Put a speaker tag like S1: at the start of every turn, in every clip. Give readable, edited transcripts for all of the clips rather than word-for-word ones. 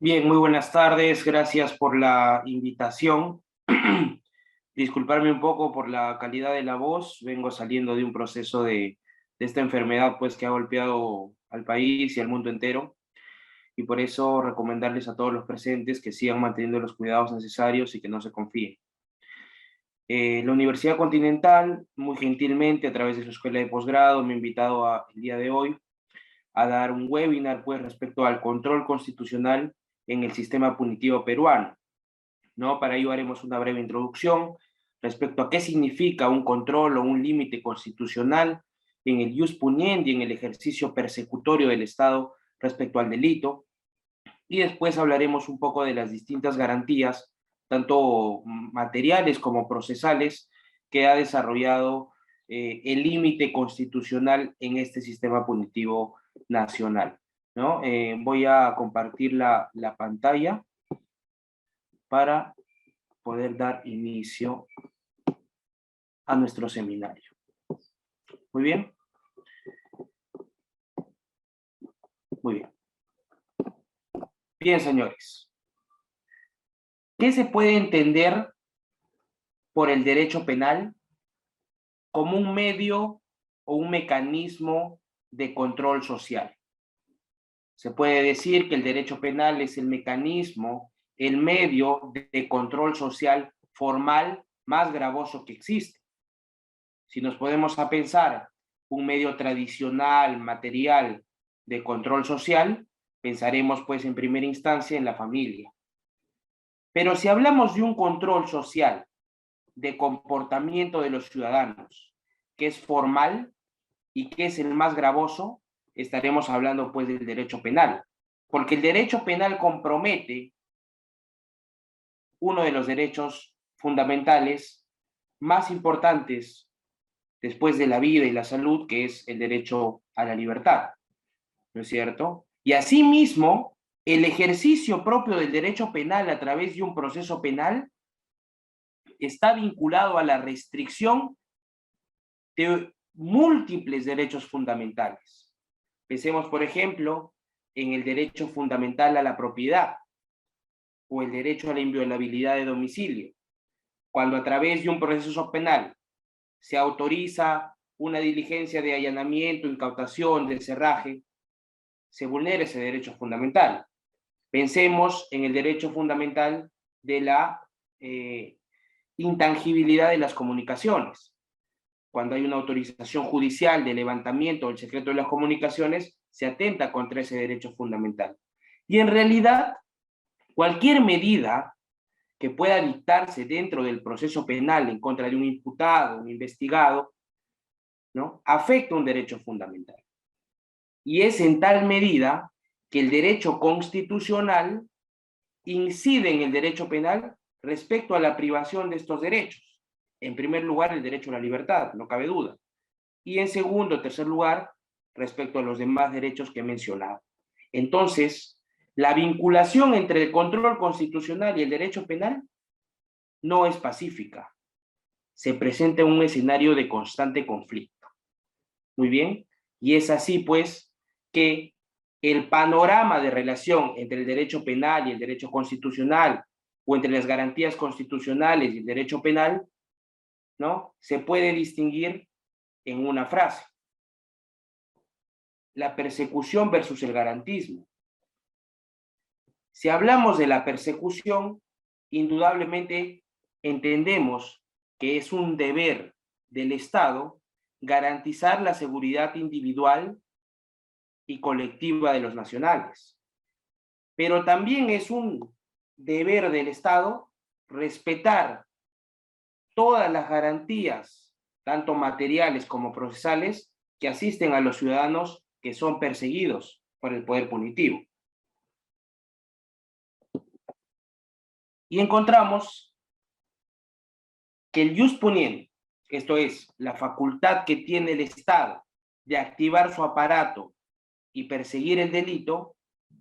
S1: Bien, muy buenas tardes. Gracias por la invitación. Disculparme un poco por la calidad de la voz. Vengo saliendo de un proceso de esta enfermedad pues, que ha golpeado al país y al mundo entero. Y por eso recomendarles a todos los presentes que sigan manteniendo los cuidados necesarios y que no se confíen. La Universidad Continental, muy gentilmente, a través de su escuela de posgrado, me ha invitado el día de hoy a dar un webinar pues, respecto al control constitucional en el sistema punitivo peruano, ¿no? Para ello haremos una breve introducción respecto a qué significa un control o un límite constitucional en el ius puniendi, en el ejercicio persecutorio del Estado respecto al delito, y después hablaremos un poco de las distintas garantías, tanto materiales como procesales, que ha desarrollado el límite constitucional en este sistema punitivo nacional, ¿no? Voy a compartir la pantalla para poder dar inicio a nuestro seminario. Muy bien, muy bien. Bien, señores. ¿Qué se puede entender por el derecho penal como un medio o un mecanismo de control social? Se puede decir que el derecho penal es el mecanismo, el medio de control social formal más gravoso que existe. Si nos podemos a pensar un medio tradicional, material de control social, pensaremos pues en primera instancia en la familia. Pero si hablamos de un control social de comportamiento de los ciudadanos, que es formal y que es el más gravoso, estaremos hablando pues del derecho penal, porque el derecho penal compromete uno de los derechos fundamentales más importantes después de la vida y la salud, que es el derecho a la libertad, ¿no es cierto? Y asimismo, el ejercicio propio del derecho penal a través de un proceso penal está vinculado a la restricción de múltiples derechos fundamentales. Pensemos, por ejemplo, en el derecho fundamental a la propiedad o el derecho a la inviolabilidad de domicilio. Cuando a través de un proceso penal se autoriza una diligencia de allanamiento, incautación, de cerraje, se vulnera ese derecho fundamental. Pensemos en el derecho fundamental de la intangibilidad de las comunicaciones. Cuando hay una autorización judicial de levantamiento del secreto de las comunicaciones, se atenta contra ese derecho fundamental. Y en realidad, cualquier medida que pueda dictarse dentro del proceso penal en contra de un imputado, un investigado, ¿no?, afecta un derecho fundamental. Y es en tal medida que el derecho constitucional incide en el derecho penal respecto a la privación de estos derechos. En primer lugar, el derecho a la libertad, no cabe duda. Y en segundo, tercer lugar, respecto a los demás derechos que he mencionado. Entonces, la vinculación entre el control constitucional y el derecho penal no es pacífica. Se presenta un escenario de constante conflicto. Muy bien, y es así pues que el panorama de relación entre el derecho penal y el derecho constitucional, o entre las garantías constitucionales y el derecho penal, ¿no?, se puede distinguir en una frase: la persecución versus el garantismo. Si hablamos de la persecución, indudablemente entendemos que es un deber del Estado garantizar la seguridad individual y colectiva de los nacionales. Pero también es un deber del Estado respetar todas las garantías, tanto materiales como procesales, que asisten a los ciudadanos que son perseguidos por el poder punitivo. Y encontramos que el ius puniendi, esto es, la facultad que tiene el Estado de activar su aparato y perseguir el delito,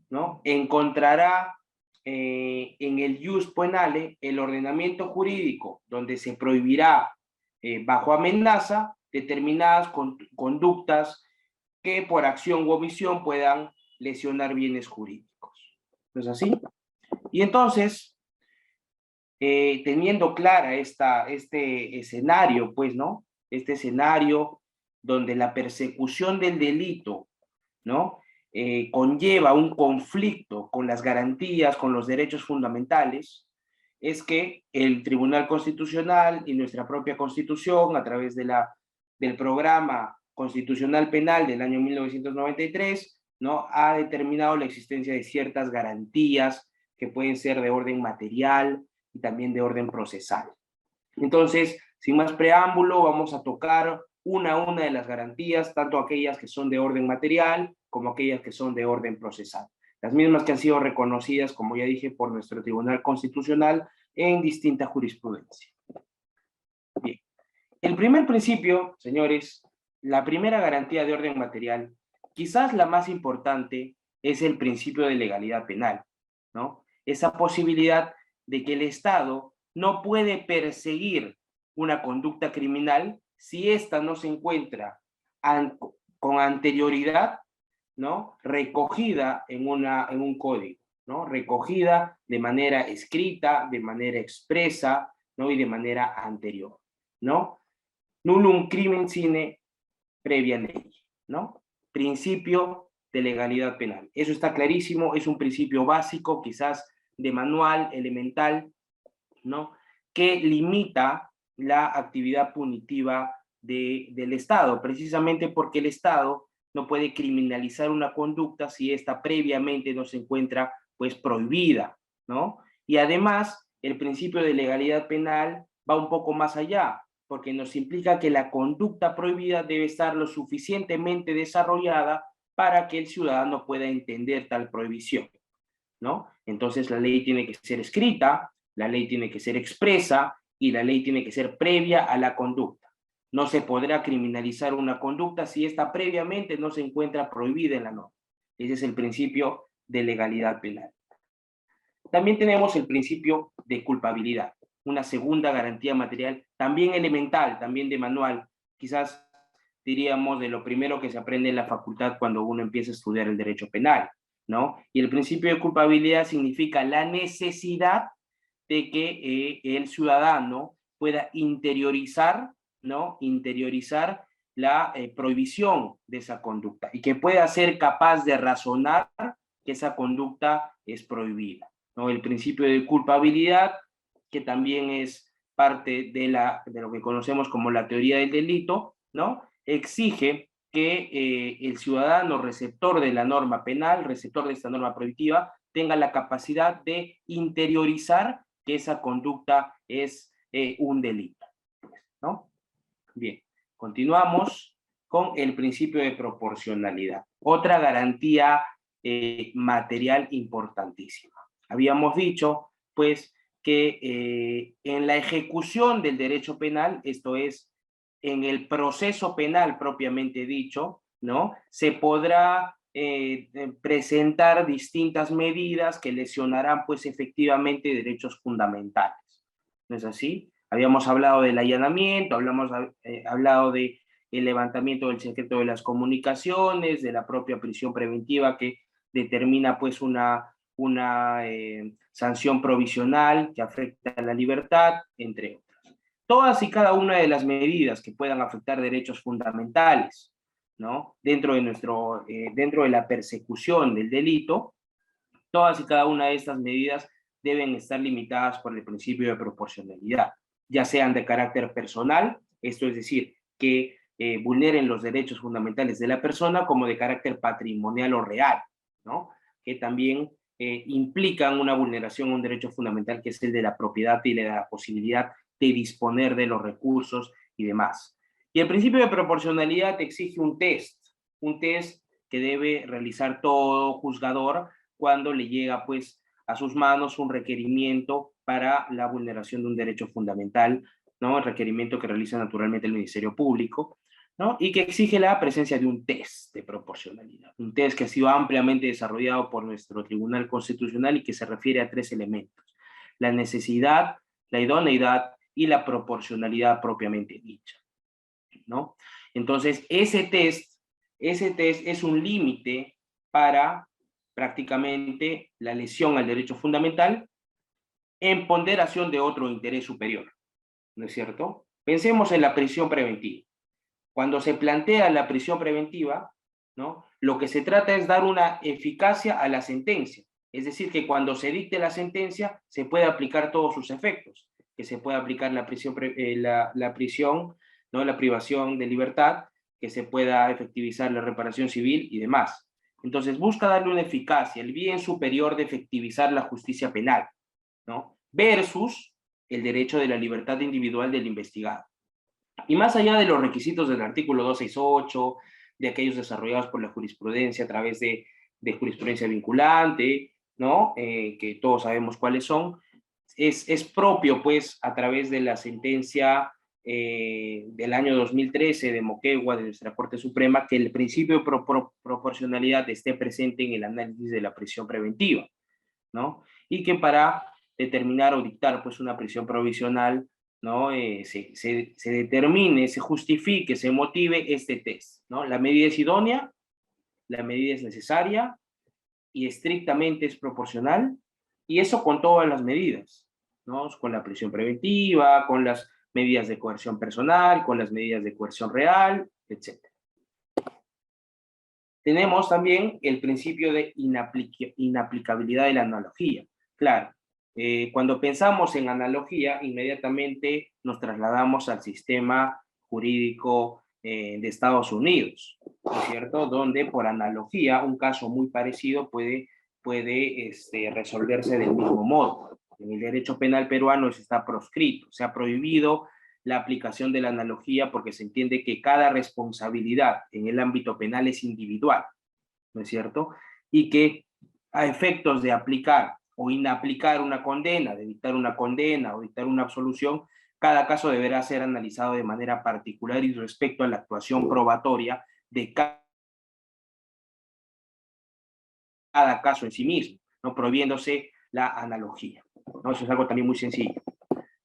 S1: ¿no?, encontrará en el ius penale el ordenamiento jurídico donde se prohibirá bajo amenaza determinadas conductas que por acción u omisión puedan lesionar bienes jurídicos. ¿No es así? Y entonces, teniendo clara este escenario, pues, ¿no? Este escenario donde la persecución del delito, ¿no? Conlleva un conflicto con las garantías, con los derechos fundamentales, es que el Tribunal Constitucional y nuestra propia Constitución, a través del programa constitucional penal del año 1993, ¿no? Ha determinado la existencia de ciertas garantías que pueden ser de orden material y también de orden procesal. Entonces, sin más preámbulo, vamos a tocar una a una de las garantías, tanto aquellas que son de orden material como aquellas que son de orden procesal. Las mismas que han sido reconocidas, como ya dije, por nuestro Tribunal Constitucional en distinta jurisprudencia. Bien. El primer principio, señores, la primera garantía de orden material, quizás la más importante, es el principio de legalidad penal, ¿no? Esa posibilidad de que el Estado no puede perseguir una conducta criminal si ésta no se encuentra con anterioridad, ¿no? Recogida en un código, ¿no? Recogida de manera escrita, de manera expresa, ¿no? Y de manera anterior, ¿no? Nullum crimen sine previa ley, ¿no? Principio de legalidad penal. Eso está clarísimo, es un principio básico, quizás de manual, elemental, ¿no? Que limita la actividad punitiva del Estado, precisamente porque el Estado no puede criminalizar una conducta si ésta previamente no se encuentra, pues, prohibida, ¿no? Y además, el principio de legalidad penal va un poco más allá, porque nos implica que la conducta prohibida debe estar lo suficientemente desarrollada para que el ciudadano pueda entender tal prohibición, ¿no? Entonces la ley tiene que ser escrita, la ley tiene que ser expresa y la ley tiene que ser previa a la conducta. No se podrá criminalizar una conducta si esta previamente no se encuentra prohibida en la norma. Ese es el principio de legalidad penal. También tenemos el principio de culpabilidad, una segunda garantía material, también elemental, también de manual, quizás diríamos de lo primero que se aprende en la facultad cuando uno empieza a estudiar el derecho penal, ¿no? Y el principio de culpabilidad significa la necesidad de que el ciudadano pueda interiorizar, ¿no? Interiorizar la prohibición de esa conducta y que pueda ser capaz de razonar que esa conducta es prohibida, ¿no? El principio de culpabilidad, que también es parte de lo que conocemos como la teoría del delito, ¿no? Exige que el ciudadano receptor de la norma penal, receptor de esta norma prohibitiva, tenga la capacidad de interiorizar que esa conducta es un delito, ¿no? Bien, continuamos con el principio de proporcionalidad, otra garantía material importantísima. Habíamos dicho, pues, que en la ejecución del derecho penal, esto es, en el proceso penal propiamente dicho, ¿no? Se podrá presentar distintas medidas que lesionarán, pues, efectivamente derechos fundamentales. ¿No es así? Habíamos hablado del allanamiento, hablado del levantamiento del secreto de las comunicaciones, de la propia prisión preventiva que determina, pues, una sanción provisional que afecta a la libertad, entre otras. Todas y cada una de las medidas que puedan afectar derechos fundamentales, ¿no? Dentro de la persecución del delito, todas y cada una de estas medidas deben estar limitadas por el principio de proporcionalidad, ya sean de carácter personal, esto es decir, que vulneren los derechos fundamentales de la persona, como de carácter patrimonial o real, ¿no? Que también implican una vulneración a un derecho fundamental que es el de la propiedad y de la posibilidad de disponer de los recursos y demás. Y el principio de proporcionalidad exige un test que debe realizar todo juzgador cuando le llega, pues, a sus manos un requerimiento para la vulneración de un derecho fundamental, ¿no? El requerimiento que realiza naturalmente el Ministerio Público, ¿no? Y que exige la presencia de un test de proporcionalidad, un test que ha sido ampliamente desarrollado por nuestro Tribunal Constitucional y que se refiere a 3 elementos: la necesidad, la idoneidad y la proporcionalidad propiamente dicha, ¿no? Entonces, ese test es un límite para prácticamente la lesión al derecho fundamental en ponderación de otro interés superior, ¿no es cierto? Pensemos en la prisión preventiva. Cuando se plantea la prisión preventiva, ¿no? Lo que se trata es dar una eficacia a la sentencia, es decir, que cuando se dicte la sentencia se puede aplicar todos sus efectos, que se pueda aplicar la prisión, la prisión, ¿no? La privación de libertad, que se pueda efectivizar la reparación civil y demás. Entonces busca darle una eficacia, el bien superior de efectivizar la justicia penal, ¿no? Versus el derecho de la libertad individual del investigado. Y más allá de los requisitos del artículo 268, de aquellos desarrollados por la jurisprudencia a través de jurisprudencia vinculante, ¿no? Que todos sabemos cuáles son, es propio, pues, a través de la sentencia del año 2013 de Moquegua, de nuestra Corte Suprema, que el principio de proporcionalidad esté presente en el análisis de la prisión preventiva, ¿no? Y que para determinar o dictar, pues, una prisión provisional, ¿no? Se determine, se justifique, se motive este test, ¿no? La medida es idónea, la medida es necesaria y estrictamente es proporcional, y eso con todas las medidas, ¿no? Con la prisión preventiva, con las medidas de coerción personal, con las medidas de coerción real, etc. Tenemos también el principio de inaplicabilidad de la analogía. Claro, cuando pensamos en analogía, inmediatamente nos trasladamos al sistema jurídico de Estados Unidos, ¿no es cierto? Donde por analogía un caso muy parecido puede resolverse del mismo modo. En el derecho penal peruano eso está proscrito, se ha prohibido la aplicación de la analogía porque se entiende que cada responsabilidad en el ámbito penal es individual, ¿no es cierto? Y que a efectos de aplicar o inaplicar una condena, de dictar una condena o dictar una absolución, cada caso deberá ser analizado de manera particular y respecto a la actuación probatoria de cada caso en sí mismo, ¿no? Prohibiéndose la analogía, ¿no? Eso es algo también muy sencillo.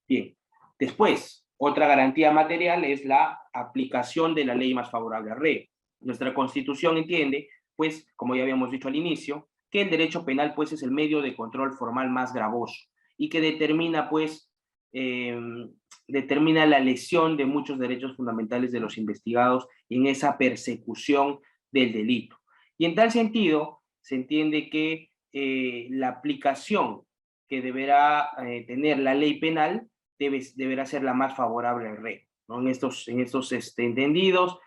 S1: Bien, después, otra garantía material es la aplicación de la ley más favorable al reo. Nuestra Constitución entiende, pues, como ya habíamos dicho al inicio, que el derecho penal, pues, es el medio de control formal más gravoso y que determina, pues, eh, determina la lesión de muchos derechos fundamentales de los investigados en esa persecución del delito. Y en tal sentido, se entiende que la aplicación que deberá tener la ley penal deberá ser la más favorable al reo, ¿no? En estos entendidos,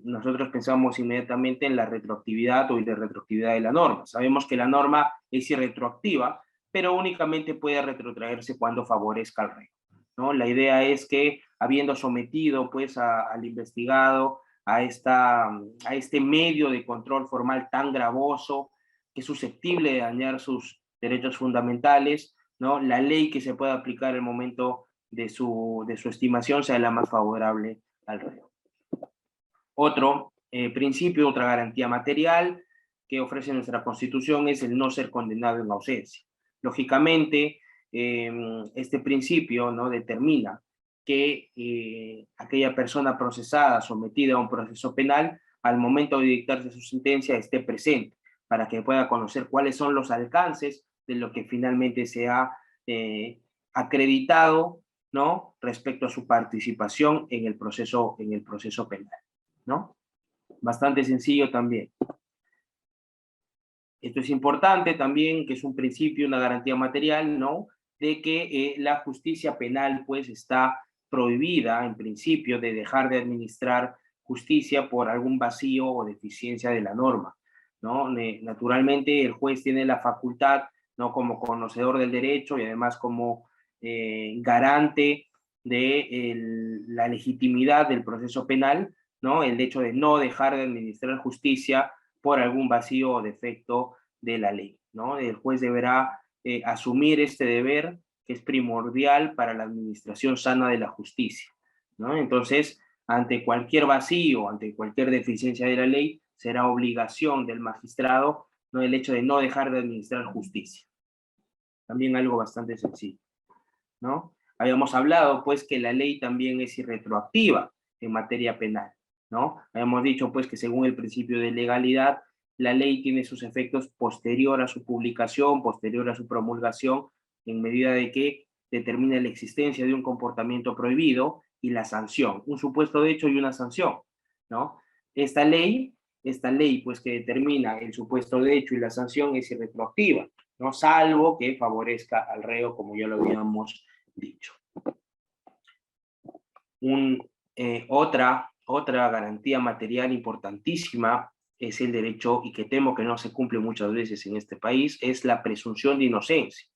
S1: nosotros pensamos inmediatamente en la retroactividad o irretroactividad de la norma. Sabemos que la norma es irretroactiva, pero únicamente puede retrotraerse cuando favorezca al reo, ¿no? La idea es que, habiendo sometido, pues, al investigado a este medio de control formal tan gravoso, que es susceptible de dañar sus derechos fundamentales, ¿no? La ley que se pueda aplicar en el momento de su estimación sea la más favorable al reo. Otro principio, otra garantía material que ofrece nuestra Constitución es el no ser condenado en ausencia. Lógicamente, este principio, ¿no?, determina que aquella persona procesada, sometida a un proceso penal, al momento de dictarse su sentencia esté presente, para que pueda conocer cuáles son los alcances de lo que finalmente se ha acreditado, ¿no?, respecto a su participación en el proceso penal, ¿no? Bastante sencillo también. Esto es importante también, que es un principio, una garantía material, ¿no?, de que la justicia penal, pues, está prohibida, en principio, de dejar de administrar justicia por algún vacío o deficiencia de la norma, ¿no? Naturalmente, el juez tiene la facultad, ¿no?, como conocedor del derecho y además como garante de la legitimidad del proceso penal, ¿no?, el hecho de no dejar de administrar justicia por algún vacío o defecto de la ley, ¿no? El juez deberá asumir este deber, que es primordial para la administración sana de la justicia, ¿no? Entonces, ante cualquier vacío, ante cualquier deficiencia de la ley, será obligación del magistrado, ¿no?, el hecho de no dejar de administrar justicia. También algo bastante sencillo, ¿no? Habíamos hablado, pues, que la ley también es irretroactiva en materia penal, ¿no? Habíamos dicho, pues, que según el principio de legalidad, la ley tiene sus efectos posterior a su publicación, posterior a su promulgación, en medida de que determina la existencia de un comportamiento prohibido y la sanción, un supuesto de hecho y una sanción, ¿no? Esta ley, pues que determina el supuesto de hecho y la sanción es irretroactiva, ¿no? Salvo que favorezca al reo, como ya lo habíamos dicho. Otra garantía material importantísima es el derecho, y que temo que no se cumple muchas veces en este país, es la presunción de inocencia.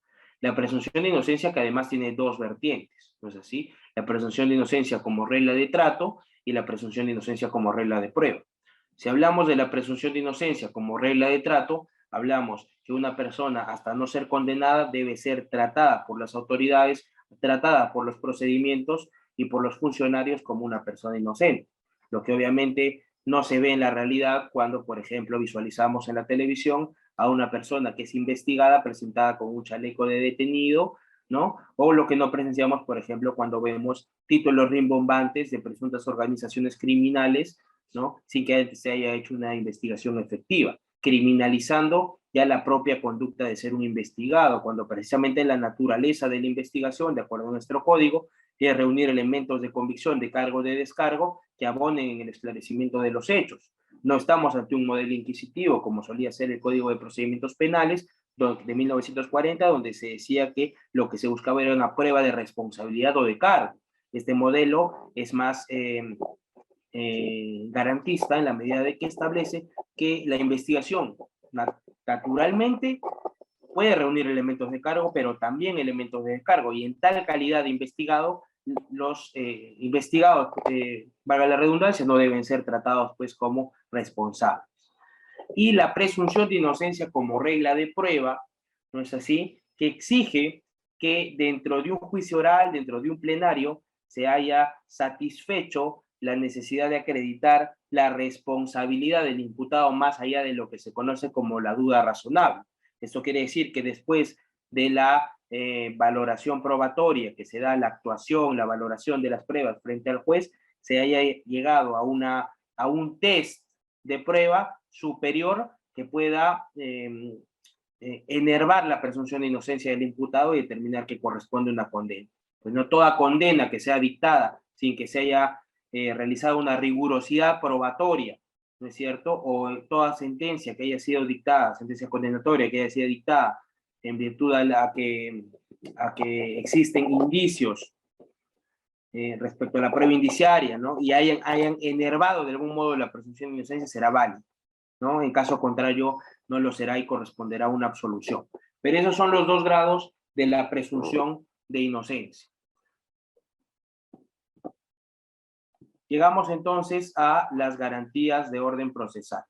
S1: La presunción de inocencia, que además tiene dos vertientes, ¿no es así? La presunción de inocencia como regla de trato y la presunción de inocencia como regla de prueba. Si hablamos de la presunción de inocencia como regla de trato, hablamos que una persona, hasta no ser condenada, debe ser tratada por las autoridades, tratada por los procedimientos y por los funcionarios como una persona inocente, lo que obviamente no se ve en la realidad cuando, por ejemplo, visualizamos en la televisión a una persona que es investigada presentada con un chaleco de detenido, ¿no? O lo que no presenciamos, por ejemplo, cuando vemos títulos rimbombantes de presuntas organizaciones criminales, ¿no? Sin que se haya hecho una investigación efectiva, criminalizando ya la propia conducta de ser un investigado, cuando precisamente la naturaleza de la investigación, de acuerdo a nuestro código, es reunir elementos de convicción, de cargo, de descargo, que abonen en el esclarecimiento de los hechos. No estamos ante un modelo inquisitivo, como solía ser el Código de Procedimientos Penales de 1940, donde se decía que lo que se buscaba era una prueba de responsabilidad o de cargo. Este modelo es más garantista en la medida de que establece que la investigación naturalmente puede reunir elementos de cargo, pero también elementos de descargo, y en tal calidad de investigado, los investigados, valga la redundancia, no deben ser tratados pues como responsables. Y la presunción de inocencia como regla de prueba, ¿no es así?, que exige que dentro de un juicio oral, dentro de un plenario, se haya satisfecho la necesidad de acreditar la responsabilidad del imputado más allá de lo que se conoce como la duda razonable. Esto quiere decir que después de la valoración probatoria, que se da la actuación, la valoración de las pruebas frente al juez, se haya llegado a un test de prueba superior que pueda enervar la presunción de inocencia del imputado y determinar que corresponde una condena. Pues no toda condena que sea dictada sin que se haya realizado una rigurosidad probatoria, ¿no es cierto? O toda sentencia que haya sido dictada, sentencia condenatoria que haya sido dictada en virtud a que existen indicios respecto a la prueba indiciaria, ¿no? Y hayan enervado de algún modo la presunción de inocencia, será válido, ¿no? En caso contrario, no lo será y corresponderá a una absolución. Pero esos son los dos grados de la presunción de inocencia. Llegamos entonces a las garantías de orden procesal,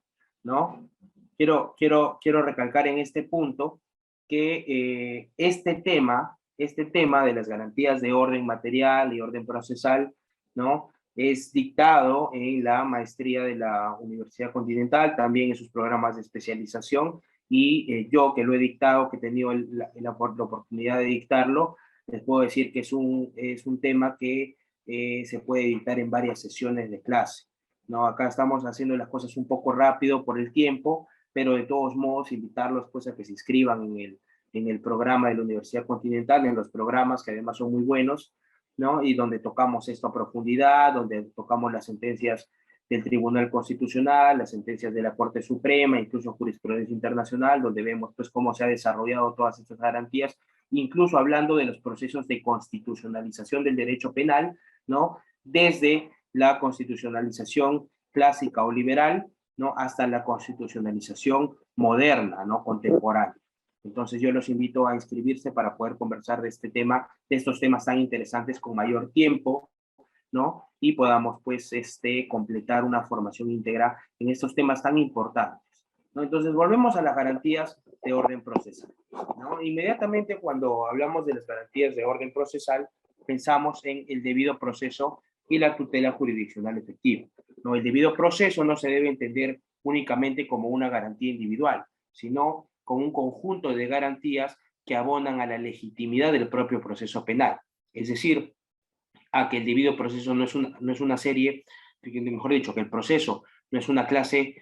S1: ¿no? Quiero recalcar en este punto que este tema de las garantías de orden material y orden procesal, ¿no?, es dictado en la maestría de la Universidad Continental, también en sus programas de especialización, y yo que lo he dictado, que he tenido la oportunidad de dictarlo, les puedo decir que es un tema que se puede dictar en varias sesiones de clase, ¿no? Acá estamos haciendo las cosas un poco rápido por el tiempo, pero de todos modos invitarlos pues a que se inscriban en el programa de la Universidad Continental, en los programas que además son muy buenos, ¿no? Y donde tocamos esto a profundidad, donde tocamos las sentencias del Tribunal Constitucional, las sentencias de la Corte Suprema, incluso jurisprudencia internacional, donde vemos pues cómo se ha desarrollado todas estas garantías, incluso hablando de los procesos de constitucionalización del derecho penal, ¿no? Desde la constitucionalización clásica o liberal, ¿no?, hasta la constitucionalización moderna, ¿no?, contemporánea. Entonces yo los invito a inscribirse para poder conversar de este tema, de estos temas tan interesantes con mayor tiempo, ¿no? Y podamos pues completar una formación íntegra en estos temas tan importantes, ¿no? Entonces volvemos a las garantías de orden procesal, ¿no? Inmediatamente cuando hablamos de las garantías de orden procesal, pensamos en el debido proceso y la tutela jurisdiccional efectiva, ¿no? El debido proceso no se debe entender únicamente como una garantía individual, sino como un conjunto de garantías que abonan a la legitimidad del propio proceso penal. Es decir, a que el debido proceso no es una serie, mejor dicho, que el proceso no es una clase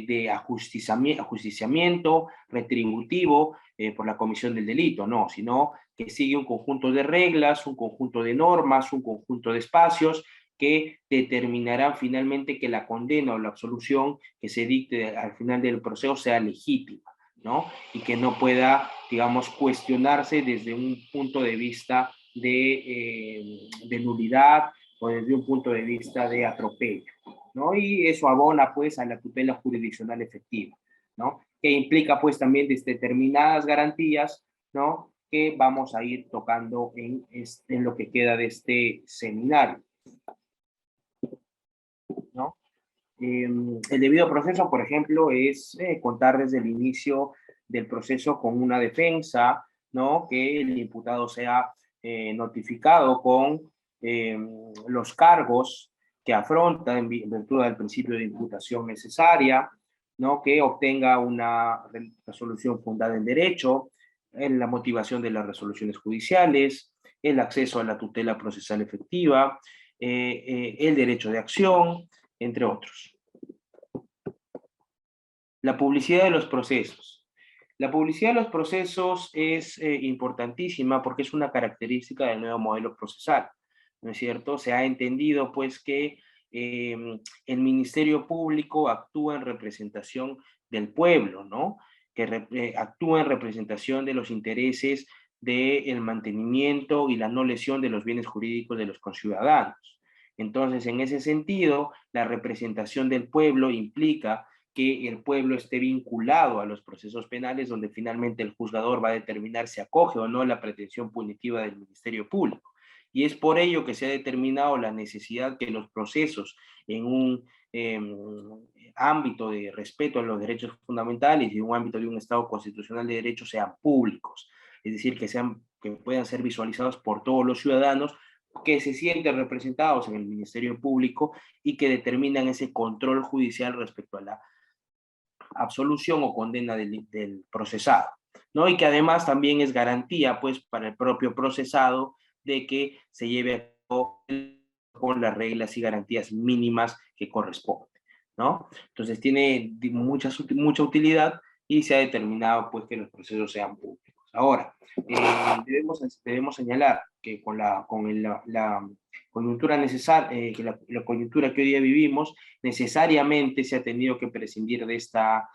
S1: de ajusticiamiento retributivo por la comisión del delito, no, sino que sigue un conjunto de reglas, un conjunto de normas, un conjunto de espacios que determinarán finalmente que la condena o la absolución que se dicte al final del proceso sea legítima, ¿no? Y que no pueda, digamos, cuestionarse desde un punto de vista de nulidad o desde un punto de vista de atropello, ¿no? Y eso abona, pues, a la tutela jurisdiccional efectiva, ¿no? Que implica, pues, también determinadas garantías, ¿no? Que vamos a ir tocando en lo que queda de este seminario, ¿no? El debido proceso, por ejemplo, es contar desde el inicio del proceso con una defensa, ¿no? Que el imputado sea notificado con los cargos que afronta en virtud del principio de imputación necesaria, ¿no? Que obtenga una resolución fundada en derecho, en la motivación de las resoluciones judiciales, el acceso a la tutela procesal efectiva, el derecho de acción, entre otros. La publicidad de los procesos. La publicidad de los procesos es importantísima porque es una característica del nuevo modelo procesal, ¿no es cierto? Se ha entendido, pues, que el Ministerio Público actúa en representación del pueblo, ¿no? Que actúa en representación de los intereses del mantenimiento y la no lesión de los bienes jurídicos de los conciudadanos. Entonces, en ese sentido, la representación del pueblo implica que el pueblo esté vinculado a los procesos penales, donde finalmente el juzgador va a determinar si acoge o no la pretensión punitiva del Ministerio Público. Y es por ello que se ha determinado la necesidad que los procesos en un ámbito de respeto a los derechos fundamentales y en un ámbito de un Estado constitucional de derecho sean públicos, es decir, que puedan ser visualizados por todos los ciudadanos que se sienten representados en el Ministerio Público y que determinan ese control judicial respecto a la absolución o condena del procesado, ¿no? Y que además también es garantía, pues, para el propio procesado de que se lleve a cabo con las reglas y garantías mínimas que corresponden, ¿no? Entonces tiene mucha utilidad y se ha determinado, pues, que los procesos sean públicos. Ahora, debemos señalar que con la coyuntura necesaria, que la coyuntura que hoy día vivimos, necesariamente se ha tenido que prescindir de esta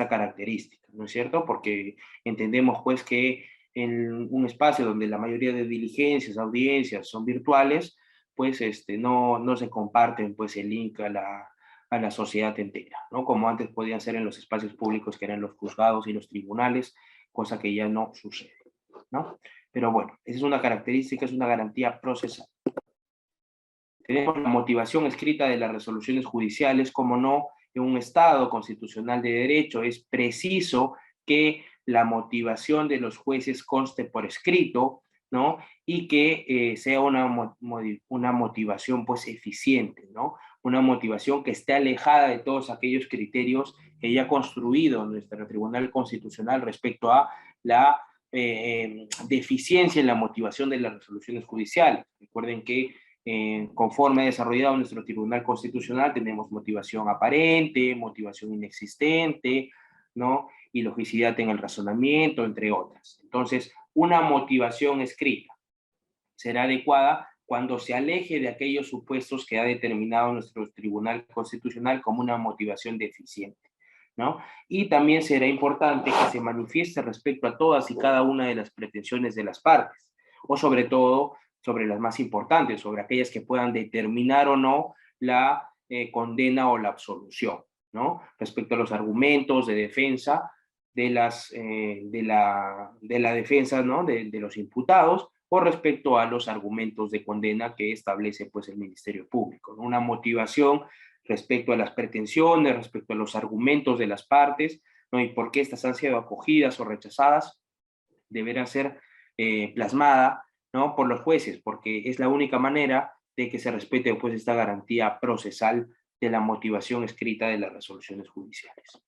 S1: característica, ¿no es cierto? Porque entendemos, pues, que en un espacio donde la mayoría de diligencias, audiencias son virtuales, pues no se comparten, pues, el link a la sociedad entera, ¿no? Como antes podían ser en los espacios públicos que eran los juzgados y los tribunales, cosa que ya no sucede, ¿no? Pero bueno, esa es una característica, es una garantía procesal. Tenemos la motivación escrita de las resoluciones judiciales, como no, en un Estado constitucional de derecho es preciso que la motivación de los jueces conste por escrito, ¿no? Y que sea una motivación, pues, eficiente, ¿no? Una motivación que esté alejada de todos aquellos criterios que ya ha construido nuestro Tribunal Constitucional respecto a la deficiencia en la motivación de las resoluciones judiciales. Recuerden que conforme ha desarrollado nuestro Tribunal Constitucional, tenemos motivación aparente, motivación inexistente, ¿no? Y logicidad en el razonamiento, entre otras. Entonces, una motivación escrita será adecuada cuando se aleje de aquellos supuestos que ha determinado nuestro Tribunal Constitucional como una motivación deficiente, ¿no? Y también será importante que se manifieste respecto a todas y cada una de las pretensiones de las partes, o sobre todo sobre las más importantes, sobre aquellas que puedan determinar o no la condena o la absolución, ¿no? Respecto a los argumentos de defensa de la defensa, ¿no? de los imputados, o respecto a los argumentos de condena que establece, pues, el Ministerio Público, ¿no? Una motivación respecto a las pretensiones, respecto a los argumentos de las partes, ¿no? Y por qué estas han sido acogidas o rechazadas, deberá ser plasmada, ¿no? Por los jueces, porque es la única manera de que se respete, pues, esta garantía procesal de la motivación escrita de las resoluciones judiciales.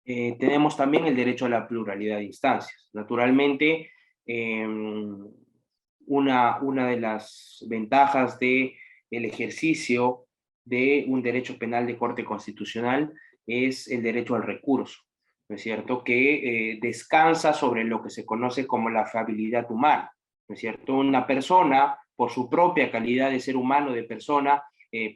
S1: Tenemos también el derecho a la pluralidad de instancias. Naturalmente, una de las ventajas del ejercicio de un derecho penal de corte constitucional es el derecho al recurso, ¿no es cierto?, que descansa sobre lo que se conoce como la fiabilidad humana, ¿no es cierto? Una persona, por su propia calidad de ser humano, de persona,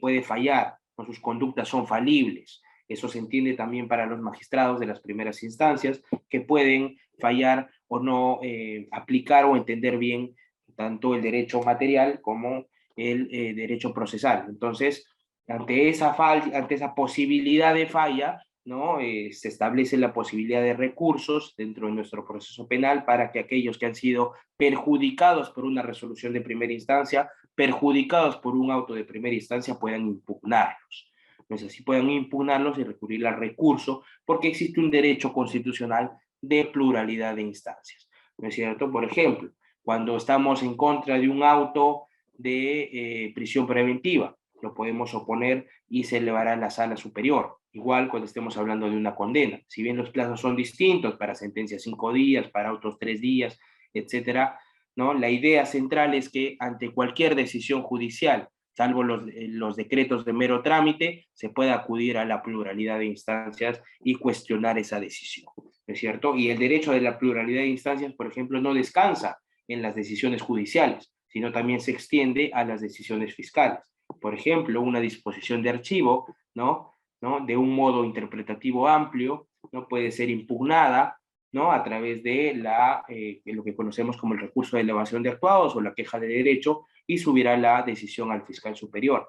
S1: puede fallar, ¿no? Sus conductas son falibles. Eso se entiende también para los magistrados de las primeras instancias, que pueden fallar o no aplicar o entender bien tanto el derecho material como el derecho procesal. Entonces, ante esa posibilidad de falla, ¿no? Se establece la posibilidad de recursos dentro de nuestro proceso penal para que aquellos que han sido perjudicados por una resolución de primera instancia, perjudicados por un auto de primera instancia, puedan impugnarlos. Entonces, así puedan impugnarlos y recurrir al recurso, porque existe un derecho constitucional de pluralidad de instancias, ¿no es cierto? Por ejemplo, cuando estamos en contra de un auto de prisión preventiva, lo podemos oponer y se elevará a la sala superior. Igual cuando estemos hablando de una condena. Si bien los plazos son distintos, para sentencias 5 días, para otros 3 días, etcétera, ¿no? La idea central es que ante cualquier decisión judicial, salvo los decretos de mero trámite, se pueda acudir a la pluralidad de instancias y cuestionar esa decisión, ¿no es cierto? Y el derecho de la pluralidad de instancias, por ejemplo, no descansa en las decisiones judiciales, sino también se extiende a las decisiones fiscales. Por ejemplo, una disposición de archivo, ¿no? De un modo interpretativo amplio, ¿no? Puede ser impugnada, ¿no? A través de lo que conocemos como el recurso de elevación de actuados o la queja de derecho, y subirá la decisión al fiscal superior.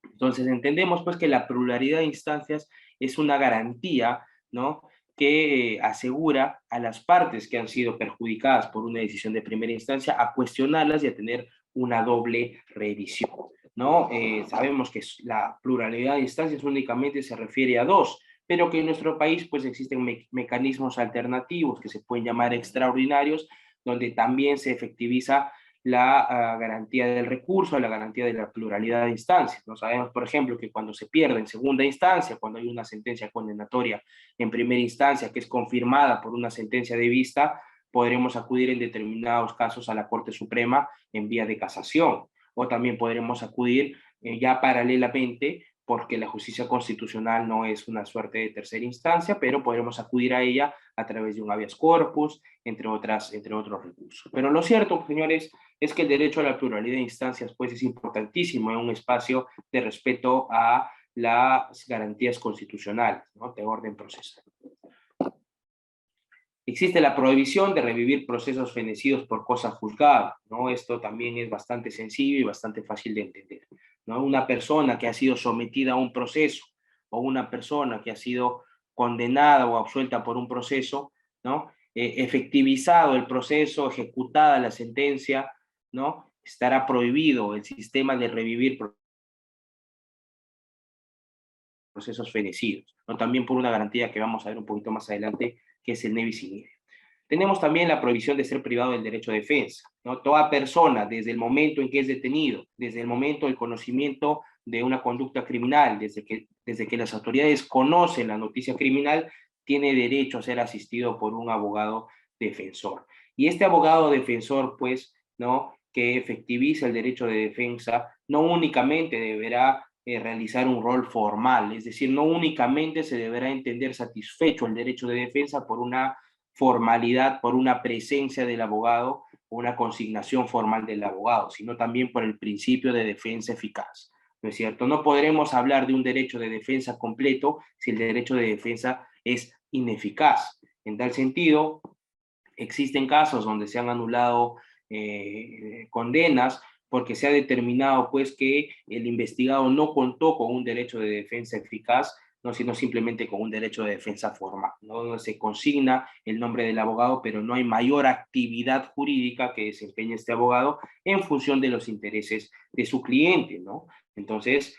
S1: Entonces entendemos pues que la pluralidad de instancias es una garantía, ¿no? Que asegura a las partes que han sido perjudicadas por una decisión de primera instancia a cuestionarlas y a tener una doble revisión, ¿no? Sabemos que la pluralidad de instancias únicamente se refiere a dos, pero que en nuestro país pues existen mecanismos alternativos que se pueden llamar extraordinarios, donde también se efectiviza la garantía del recurso, la garantía de la pluralidad de instancias. ¿No? Sabemos, por ejemplo, que cuando se pierde en segunda instancia, cuando hay una sentencia condenatoria en primera instancia que es confirmada por una sentencia de vista, podremos acudir en determinados casos a la Corte Suprema en vía de casación, o también podremos acudir ya paralelamente, porque la justicia constitucional no es una suerte de tercera instancia, pero podremos acudir a ella a través de un habeas corpus, entre otros recursos. Pero lo cierto, señores, es que el derecho a la pluralidad de instancias pues es importantísimo en un espacio de respeto a las garantías constitucionales, ¿no? De orden procesal. Existe la prohibición de revivir procesos fenecidos por cosa juzgada, ¿no? Esto también es bastante sencillo y bastante fácil de entender, ¿no? Una persona que ha sido sometida a un proceso o una persona que ha sido condenada o absuelta por un proceso, ¿no? Efectivizado el proceso, ejecutada la sentencia, ¿no? Estará prohibido el sistema de revivir procesos fenecidos, ¿no? También por una garantía que vamos a ver un poquito más adelante, que es el ne bis in idem. Tenemos también la prohibición de ser privado del derecho de defensa, ¿no? Toda persona, desde el momento en que es detenido, desde el momento del conocimiento de una conducta criminal, desde que las autoridades conocen la noticia criminal, tiene derecho a ser asistido por un abogado defensor. Y este abogado defensor, pues, ¿no? Que efectiviza el derecho de defensa, no únicamente deberá realizar un rol formal, es decir, no únicamente se deberá entender satisfecho el derecho de defensa por una formalidad, por una presencia del abogado o una consignación formal del abogado, sino también por el principio de defensa eficaz, ¿no es cierto? No podremos hablar de un derecho de defensa completo si el derecho de defensa es ineficaz. En tal sentido, existen casos donde se han anulado condenas porque se ha determinado pues que el investigado no contó con un derecho de defensa eficaz, no sino simplemente con un derecho de defensa formal, ¿no? Donde se consigna el nombre del abogado, pero no hay mayor actividad jurídica que desempeñe este abogado en función de los intereses de su cliente, ¿no? Entonces,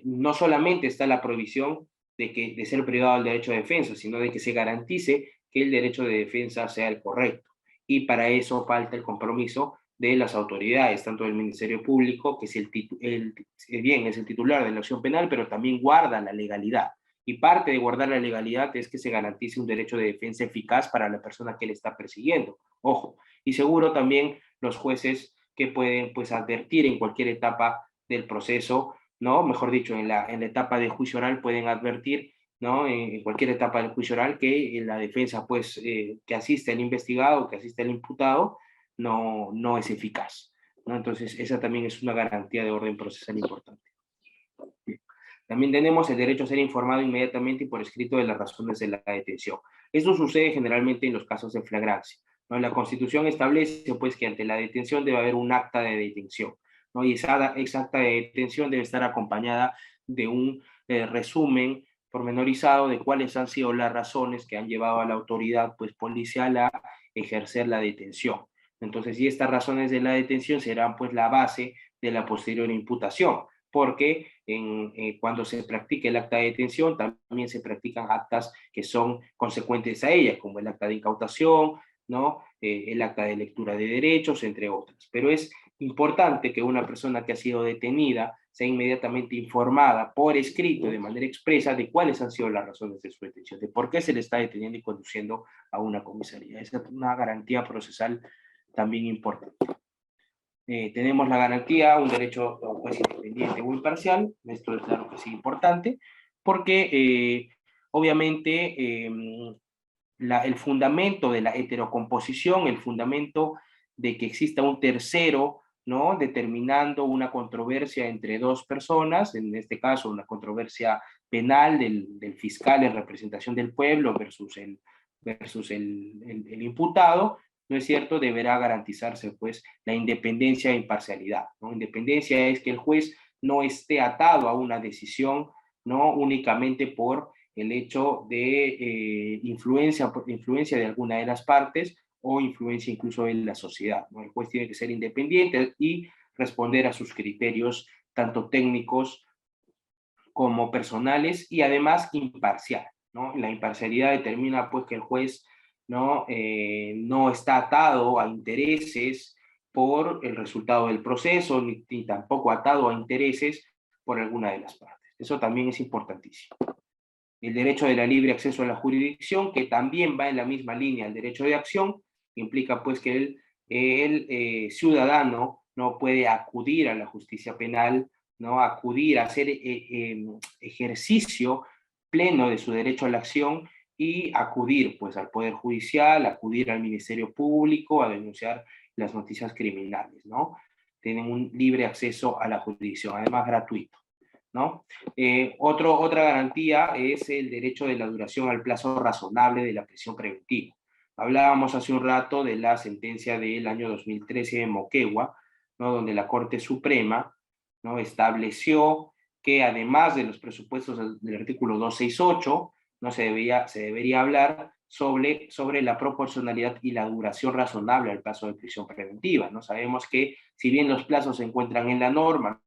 S1: no solamente está la prohibición de ser privado del derecho de defensa, sino de que se garantice que el derecho de defensa sea el correcto. Y para eso falta el compromiso de las autoridades, tanto del Ministerio Público, que es es el titular de la acción penal, pero también guarda la legalidad. Y parte de guardar la legalidad es que se garantice un derecho de defensa eficaz para la persona que le está persiguiendo. Ojo, y seguro también los jueces que pueden pues advertir en cualquier etapa del proceso, ¿no? Mejor dicho, en la etapa de juicio oral pueden advertir, ¿no? En cualquier etapa del juicio oral, que la defensa, pues, que asiste al investigado, que asiste al imputado, no es eficaz, ¿no? Entonces, esa también es una garantía de orden procesal importante. Bien. También tenemos el derecho a ser informado inmediatamente y por escrito de las razones de la detención. Esto sucede generalmente en los casos de flagrancia, ¿no? La Constitución establece, pues, que ante la detención debe haber un acta de detención, ¿no? Y esa acta de detención debe estar acompañada de un resumen pormenorizado de cuáles han sido las razones que han llevado a la autoridad, pues, policial a ejercer la detención. Entonces, y estas razones de la detención serán, pues, la base de la posterior imputación, porque cuando se practica el acta de detención también se practican actas que son consecuentes a ella, como el acta de incautación, ¿no? El acta de lectura de derechos, entre otras. Pero es importante que una persona que ha sido detenida sea inmediatamente informada por escrito, de manera expresa, de cuáles han sido las razones de su detención, de por qué se le está deteniendo y conduciendo a una comisaría. Esa es una garantía procesal también importante. Tenemos la garantía, un derecho a un juez independiente o imparcial, esto es claro que sí importante, porque obviamente el fundamento de la heterocomposición, el fundamento de que exista un tercero, ¿no? Determinando una controversia entre dos personas, en este caso una controversia penal del fiscal en representación del pueblo versus el imputado, ¿no es cierto? Deberá garantizarse, pues, la independencia e imparcialidad, ¿no? Independencia es que el juez no esté atado a una decisión, ¿no? Únicamente por el hecho de influencia de alguna de las partes o influencia incluso en la sociedad, ¿no? El juez tiene que ser independiente y responder a sus criterios tanto técnicos como personales y además imparcial, ¿no? La imparcialidad determina, pues, que el juez no está atado a intereses por el resultado del proceso, ni tampoco atado a intereses por alguna de las partes. Eso también es importantísimo. El derecho de la libre acceso a la jurisdicción, que también va en la misma línea al derecho de acción, implica, pues, que el ciudadano no puede acudir a la justicia penal, ¿no? Acudir a hacer ejercicio pleno de su derecho a la acción y acudir, pues, al Poder Judicial, acudir al Ministerio Público a denunciar las noticias criminales, ¿no? Tienen un libre acceso a la jurisdicción, además gratuito, ¿no? Otra garantía es el derecho de la duración al plazo razonable de la prisión preventiva. Hablábamos hace un rato de la sentencia del año 2013 de Moquegua, ¿no? Donde la Corte Suprema, ¿no? Estableció que además de los presupuestos del artículo 268, ¿no? se debería hablar sobre la proporcionalidad y la duración razonable al plazo de prisión preventiva, ¿no? Sabemos que si bien los plazos se encuentran en la norma,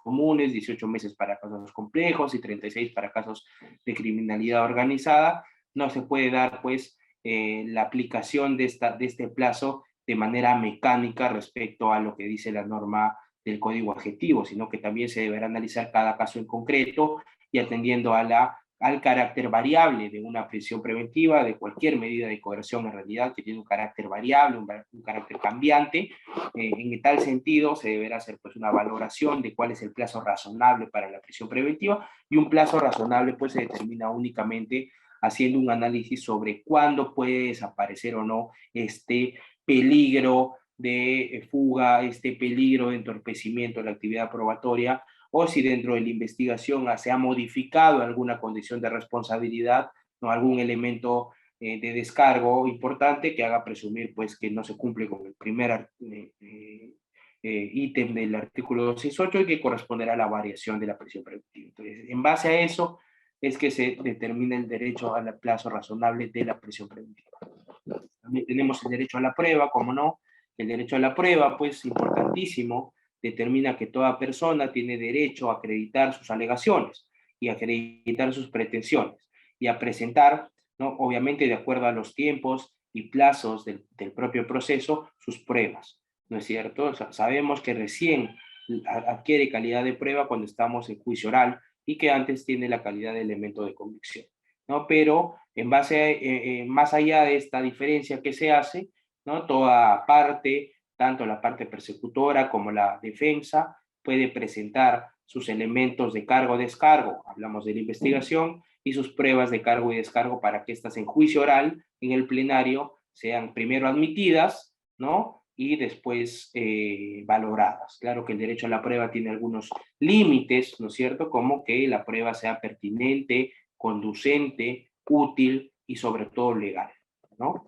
S1: comunes, 18 meses para casos complejos y 36 para casos de criminalidad organizada, no se puede dar, pues, la aplicación de este plazo de manera mecánica respecto a lo que dice la norma del código adjetivo, sino que también se deberá analizar cada caso en concreto y atendiendo al carácter variable de una prisión preventiva, de cualquier medida de coerción en realidad, que tiene un carácter variable, un carácter cambiante. En tal sentido, se deberá hacer, pues, una valoración de cuál es el plazo razonable para la prisión preventiva, y un plazo razonable, pues, se determina únicamente haciendo un análisis sobre cuándo puede desaparecer o no este peligro de fuga, este peligro de entorpecimiento de la actividad probatoria, o si dentro de la investigación se ha modificado alguna condición de responsabilidad, ¿no? Algún elemento de descargo importante que haga presumir, pues, que no se cumple con el primer ítem del artículo 268 y que corresponderá a la variación de la prisión preventiva. Entonces, en base a eso es que se determina el derecho al plazo razonable de la prisión preventiva. También tenemos el derecho a la prueba, como no. El derecho a la prueba, pues, importantísimo, determina que toda persona tiene derecho a acreditar sus alegaciones y a acreditar sus pretensiones y a presentar, ¿no? Obviamente de acuerdo a los tiempos y plazos del propio proceso, sus pruebas, ¿no es cierto? O sea, sabemos que recién adquiere calidad de prueba cuando estamos en juicio oral y que antes tiene la calidad de elemento de convicción, ¿no? Pero en base más allá de esta diferencia que se hace, ¿no? Toda parte, tanto la parte persecutora como la defensa, puede presentar sus elementos de cargo o descargo, hablamos de la investigación, y sus pruebas de cargo y descargo para que estas en juicio oral, en el plenario, sean primero admitidas, ¿no? Y después valoradas. Claro que el derecho a la prueba tiene algunos límites, ¿no es cierto? Como que la prueba sea pertinente, conducente, útil y sobre todo legal, ¿no?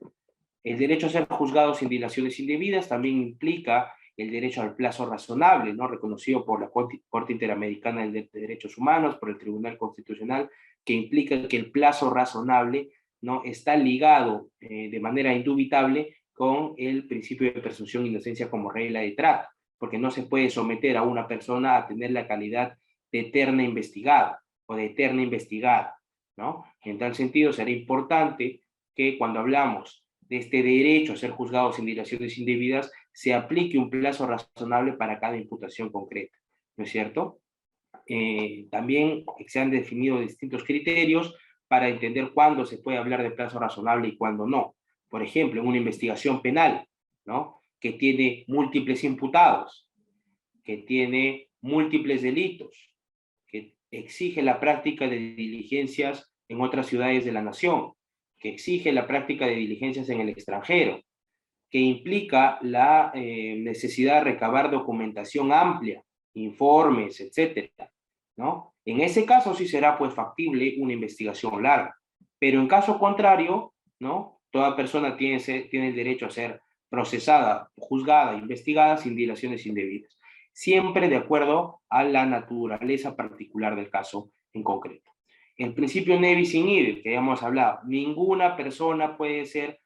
S1: El derecho a ser juzgado sin dilaciones indebidas también implica el derecho al plazo razonable, ¿no? Reconocido por la Corte Interamericana de Derechos Humanos, por el Tribunal Constitucional, que implica que el plazo razonable, ¿no?, está ligado de manera indubitable con el principio de presunción de inocencia como regla de trato, porque no se puede someter a una persona a tener la calidad de eterna investigada o de eterna investigada, ¿no? En tal sentido, será importante que cuando hablamos de este derecho a ser juzgado sin dilaciones indebidas, se aplique un plazo razonable para cada imputación concreta, ¿no es cierto? También se han definido distintos criterios para entender cuándo se puede hablar de plazo razonable y cuándo no. Por ejemplo, en una investigación penal, ¿no?, que tiene múltiples imputados, que tiene múltiples delitos, que exige la práctica de diligencias en otras ciudades de la nación, que exige la práctica de diligencias en el extranjero, que implica la necesidad de recabar documentación amplia, informes, etcétera, ¿no? En ese caso sí será pues factible una investigación larga, pero en caso contrario, ¿no?, toda persona tiene el derecho a ser procesada, juzgada, investigada sin dilaciones indebidas, siempre de acuerdo a la naturaleza particular del caso en concreto. El principio ne bis in idem, que ya hemos hablado, ninguna persona puede ser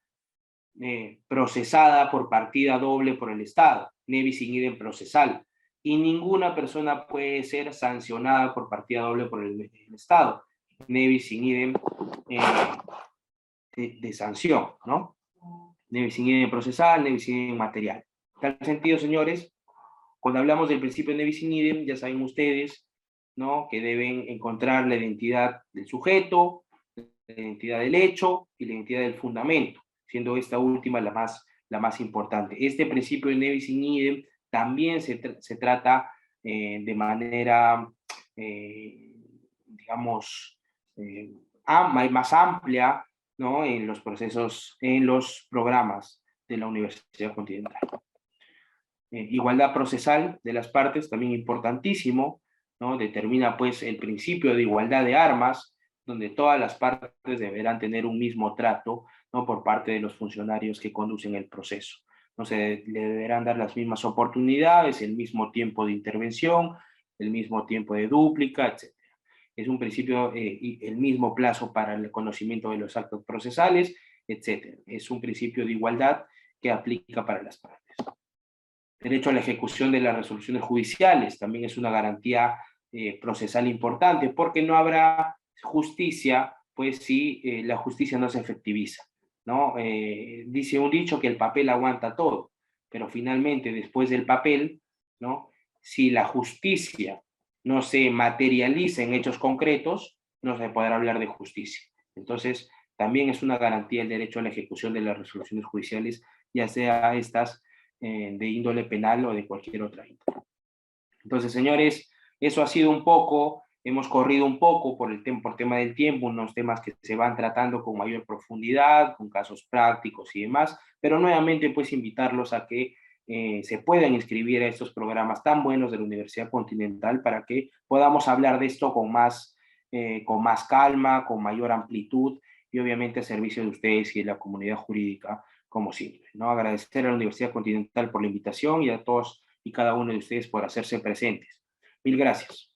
S1: procesada por partida doble por el Estado, ne bis in idem procesal, y ninguna persona puede ser sancionada por partida doble por el Estado, ne bis in idem de sanción, ¿no? Ne bis in idem procesal, ne bis in idem material. En tal sentido, señores, cuando hablamos del principio ne bis in idem, ya saben ustedes, ¿no?, que deben encontrar la identidad del sujeto, la identidad del hecho y la identidad del fundamento, siendo esta última la más importante. Este principio de ne bis in idem también se trata de manera, digamos, más amplia, ¿no?, en los procesos, en los programas de la Universidad Continental. Igualdad procesal de las partes, también importantísimo, ¿no? Determina pues el principio de igualdad de armas, donde todas las partes deberán tener un mismo trato, ¿no?, por parte de los funcionarios que conducen el proceso. No se le deberán dar las mismas oportunidades, el mismo tiempo de intervención, el mismo tiempo de dúplica, etc. Es un principio, el mismo plazo para el conocimiento de los actos procesales, etc. Es un principio de igualdad que aplica para las partes. Derecho a la ejecución de las resoluciones judiciales también es una garantía procesal importante, porque no habrá justicia pues si la justicia no se efectiviza, ¿no? Dice un dicho que el papel aguanta todo, pero finalmente después del papel, ¿no?, si la justicia no se materializa en hechos concretos, no se podrá hablar de justicia. Entonces, también es una garantía el derecho a la ejecución de las resoluciones judiciales, ya sea estas de índole penal o de cualquier otra índole. Entonces, señores, eso ha sido un poco, hemos corrido un poco por tema del tiempo, unos temas que se van tratando con mayor profundidad, con casos prácticos y demás, pero nuevamente pues invitarlos a que se puedan inscribir a estos programas tan buenos de la Universidad Continental para que podamos hablar de esto con más calma, con mayor amplitud y obviamente a servicio de ustedes y de la comunidad jurídica como siempre, ¿no? Agradecer a la Universidad Continental por la invitación y a todos y cada uno de ustedes por hacerse presentes. Mil gracias.